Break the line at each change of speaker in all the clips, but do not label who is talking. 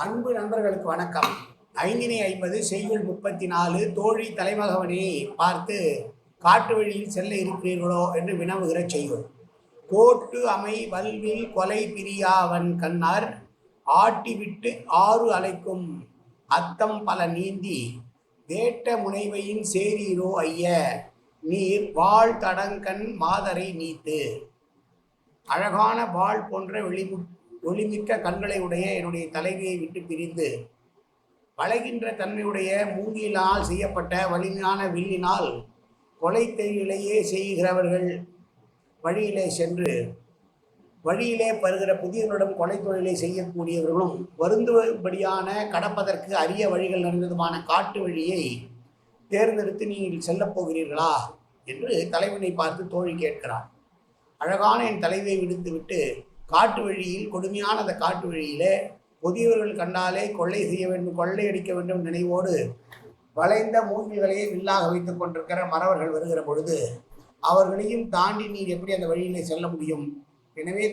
அன்பு நண்பர்களுக்கு வணக்கம். 550 செய்யுள் 34 தோழி தலைமகவனை பார்த்து காட்டு வழியில் செல்ல இருக்கிறீர்களோ என்று வினவுகிற செய்யுள். கோட்டு அமை வல்வில் கொலை பிரியாவன் கண்ணார் ஆட்டி விட்டு ஆறு அலைக்கும் அத்தம் பல நீந்தி வேட்ட முனைவையின் சேரீரோ ஐய நீர் வாழ் தடங்கண் மாதரை நீத்து. அழகான வாழ் போன்ற ஒளிமிக்க கண்களை உடைய என்னுடைய தலைவியை விட்டு பிரிந்து வளைகின்ற தன்மையுடைய மூங்கிலால் செய்யப்பட்ட வலிமையான வில்லினால் கொலை தொழிலையே செய்கிறவர்கள் வழியிலே சென்று வழியிலே பருகிற புதியவர்களிடம் கொலை தொழிலை செய்யக்கூடியவர்களும் வருந்தும்படியான கடப்பதற்கு அரிய வழிகள் நிறைந்ததுமான காட்டு வழியை தேர்ந்தெடுத்து நீங்கள் செல்லப் போகிறீர்களா என்று தலைவனை பார்த்து தோழி கேட்கிறார். அழகான என் தலைவியை விடுத்துவிட்டு காட்டு வழியில் கொடுமையான அந்த காட்டு வழியிலே புதியவர்கள் கண்டாலே கொள்ளை செய்ய வேண்டும், கொள்ளையடிக்க வேண்டும் நினைவோடு வளைந்த மூங்கில்களையே வில்லாக வைத்துக் கொண்டிருக்கிற மறவர்கள் வருகிற பொழுது அவர்களையும் தாண்டி நீர் எப்படி அந்த வழியிலே செல்ல முடியும்? எனவே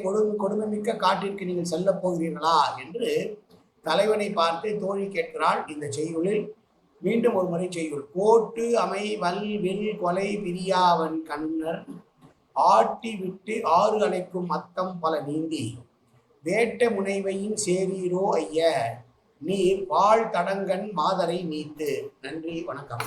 கொடுமை மிக்க காட்டிற்கு நீங்கள் செல்ல போகிறீர்களா என்று தலைவனை பார்த்து தோழி கேட்கிறாள். இந்த செய்யுளில் மீண்டும் ஒரு முறை செய்யுள். கோட்டு அமை வல் வில் கொலை பிரியாவன் கண்ணர் ஆட்டி விட்டு ஆறு அலைக்கும் அத்தம் பல நீந்தி வேட்ட முனைவையின் சேரீரோ ஐய நீர் வாழ் தடங்கண் மாதரை நீத்து. நன்றி, வணக்கம்.